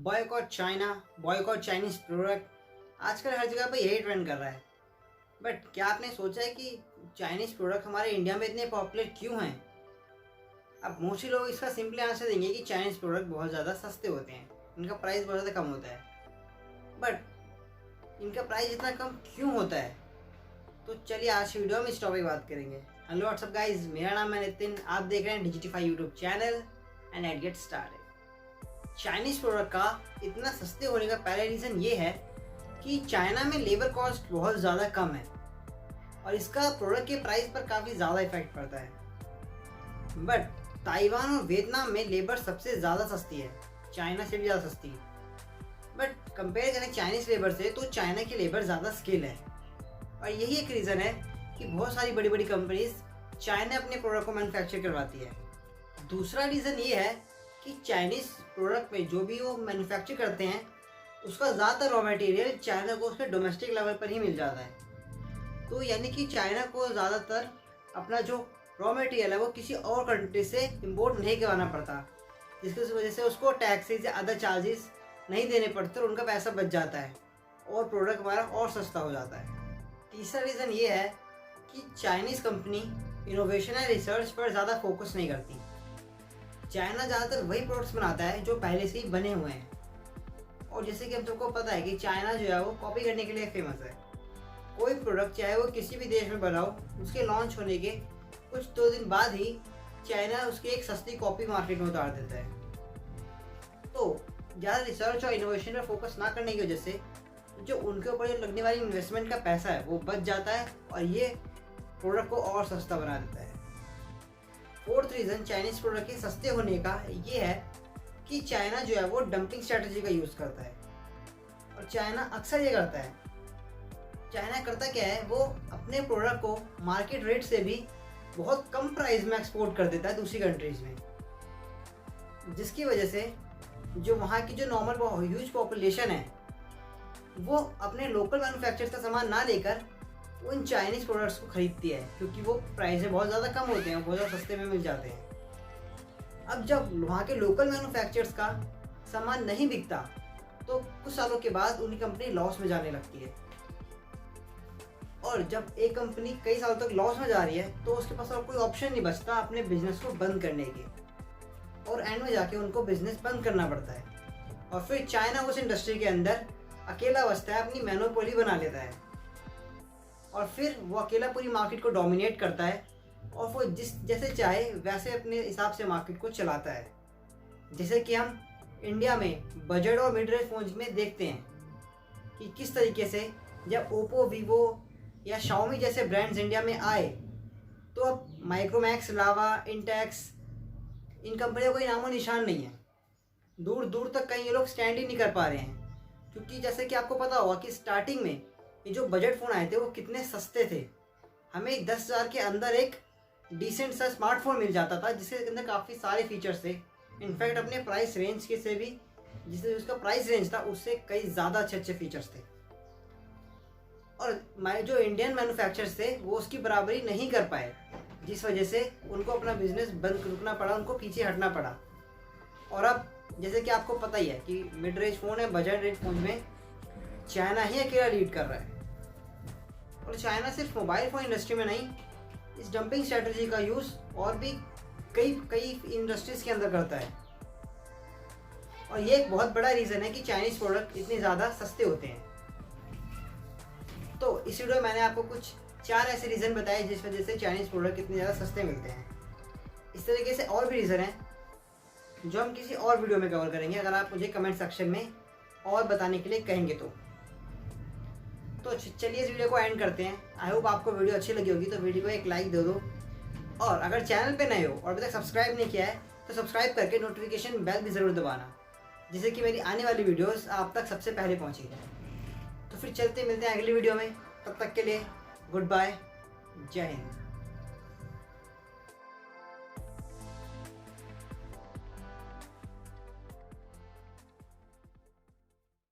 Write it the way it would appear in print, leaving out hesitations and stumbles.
Boycott China, boycott Chinese product, आजकल हर जगह पे यही ट्रेंड कर रहा है। बट क्या आपने सोचा है कि चाइनीज प्रोडक्ट हमारे इंडिया में इतने पॉपुलर क्यों हैं? अब मोस्टली लोग इसका सिंपली आंसर देंगे कि चाइनीज प्रोडक्ट बहुत ज़्यादा सस्ते होते हैं, इनका प्राइस बहुत ज़्यादा कम होता है। बट इनका प्राइस इतना कम क्यों होता है? तो चलिए आज की वीडियो में इस टॉपिक बात करेंगे। हेलो व्हाट्सअप गाइज, मेरा नाम है नितिन, आप देख रहे हैं Digitify YouTube channel and let's get started. Chinese product का इतना सस्ते होने का पहला रीज़न ये है कि चाइना में लेबर कॉस्ट बहुत ज़्यादा कम है और इसका प्रोडक्ट के प्राइस पर काफ़ी ज़्यादा इफेक्ट पड़ता है। बट ताइवान और वियतनाम में लेबर सबसे ज़्यादा सस्ती है, चाइना से भी ज़्यादा सस्ती है। बट कंपेयर करें चाइनीज़ लेबर से तो चाइना की लेबर ज़्यादा स्किल है और यही एक रीज़न है कि बहुत सारी बड़ी बड़ी कंपनीज चाइना अपने प्रोडक्ट को मैन्युफैक्चर करवाती है। दूसरा रीज़न ये है कि चाइनीज़ प्रोडक्ट में जो भी वो मैन्युफैक्चर करते हैं उसका ज़्यादातर रॉ मटेरियल चाइना को उसके डोमेस्टिक लेवल पर ही मिल जाता है। तो यानी कि चाइना को ज़्यादातर अपना जो रॉ मटेरियल है वो किसी और कंट्री से इंपोर्ट नहीं करवाना पड़ता, जिसकी वजह से उसको टैक्सेस या अदर चार्जेस नहीं देने पड़ते और उनका पैसा बच जाता है और प्रोडक्ट हमारा और सस्ता हो जाता है। तीसरा रीज़न ये है कि Chinese company innovation and research पर ज़्यादा फोकस नहीं करती। चाइना ज़्यादातर वही प्रोडक्ट्स बनाता है जो पहले से ही बने हुए हैं और जैसे कि हम सबको पता है कि चाइना जो है वो कॉपी करने के लिए फेमस है। कोई प्रोडक्ट चाहे वो किसी भी देश में बनाओ, उसके लॉन्च होने के कुछ 2 दिन बाद ही चाइना उसकी एक सस्ती कॉपी मार्केट में उतार देता है। तो ज़्यादा रिसर्च और इनोवेशन पर फोकस ना करने की वजह से जो उनके ऊपर जो लगने वाली इन्वेस्टमेंट का पैसा है वो बच जाता है और ये प्रोडक्ट को और सस्ता बना देता है। फोर्थ रीज़न चाइनीज़ प्रोडक्ट के सस्ते होने का ये है कि चाइना जो है वो डंपिंग स्ट्रेटजी का यूज़ करता है और चाइना अक्सर ये करता है। चाइना करता क्या है, वो अपने प्रोडक्ट को मार्केट रेट से भी बहुत कम प्राइस में एक्सपोर्ट कर देता है दूसरी कंट्रीज़ में, जिसकी वजह से जो वहाँ की जो नॉर्मल ह्यूज पॉपुलेशन है वो अपने लोकल मैन्युफैक्चरर्स का सामान ना लेकर उन चाइनीज़ प्रोडक्ट्स को खरीदती है क्योंकि वो प्राइस में बहुत ज़्यादा कम होते हैं, बहुत ज़्यादा सस्ते में मिल जाते हैं। अब जब वहाँ के लोकल मैन्युफैक्चरर्स का सामान नहीं बिकता तो कुछ सालों के बाद उनकी कंपनी लॉस में जाने लगती है और जब एक कंपनी कई सालों तक लॉस में जा रही है तो उसके पास और कोई ऑप्शन नहीं बचता अपने बिजनेस को बंद करने के और एंड में जाके उनको बिजनेस बंद करना पड़ता है और फिर चाइना उस इंडस्ट्री के अंदर अकेला बचता है, अपनी मोनोपोली बना लेता है और फिर वो अकेला पूरी मार्केट को डोमिनेट करता है और वो जैसे चाहे वैसे अपने हिसाब से मार्केट को चलाता है। जैसे कि हम इंडिया में बजट और मिड रेंज फोन्स में देखते हैं कि किस तरीके से जब ओप्पो, वीवो या शाओमी जैसे ब्रांड्स इंडिया में आए तो अब माइक्रोमैक्स, लावा, इंटेक्स, इन कंपनियों का कोई नामो निशान नहीं है। दूर दूर तक कहीं ये लोग स्टैंड ही नहीं कर पा रहे हैं क्योंकि जैसे कि आपको पता होगा कि स्टार्टिंग में ये जो बजट फ़ोन आए थे वो कितने सस्ते थे। हमें 10,000 के अंदर एक डिसेंट सा स्मार्टफोन मिल जाता था जिसके अंदर काफ़ी सारे फीचर्स थे। इनफैक्ट अपने प्राइस रेंज के से भी, जिससे उसका प्राइस रेंज था उससे कई ज़्यादा अच्छे अच्छे फीचर्स थे और जो इंडियन मैन्युफैक्चरर्स थे वो उसकी बराबरी नहीं कर पाए, जिस वजह से उनको अपना बिजनेस बंद रुकना पड़ा, उनको पीछे हटना पड़ा। और अब जैसे कि आपको पता ही है कि मिड रेंज फ़ोन है, बजट रेंज फ़ोन में चाइना ही अकेला लीड कर रहा है और चाइना सिर्फ मोबाइल फ़ोन इंडस्ट्री में नहीं, इस डंपिंग स्ट्रेटजी का यूज़ और भी कई इंडस्ट्रीज़ के अंदर करता है और ये एक बहुत बड़ा रीज़न है कि चाइनीज़ प्रोडक्ट इतने ज़्यादा सस्ते होते हैं। तो इस वीडियो में मैंने आपको कुछ 4 ऐसे रीज़न बताए जिस वजह से चाइनीज़ प्रोडक्ट इतने ज़्यादा सस्ते मिलते हैं। इस तरीके से और भी रीज़न है जो हम किसी और वीडियो में कवर करेंगे अगर आप मुझे कमेंट सेक्शन में और बताने के लिए कहेंगे तो चलिए इस वीडियो को एंड करते हैं। आई होप आपको वीडियो अच्छी लगी होगी तो वीडियो को एक लाइक दे दो और अगर चैनल पे नए हो और अभी तक सब्सक्राइब नहीं किया है तो सब्सक्राइब करके नोटिफिकेशन बेल भी ज़रूर दबाना, जिससे कि मेरी आने वाली वीडियोस आप तक सबसे पहले पहुँचेगी। तो फिर मिलते हैं अगली वीडियो में, तब तक के लिए गुड बाय, जय हिंद।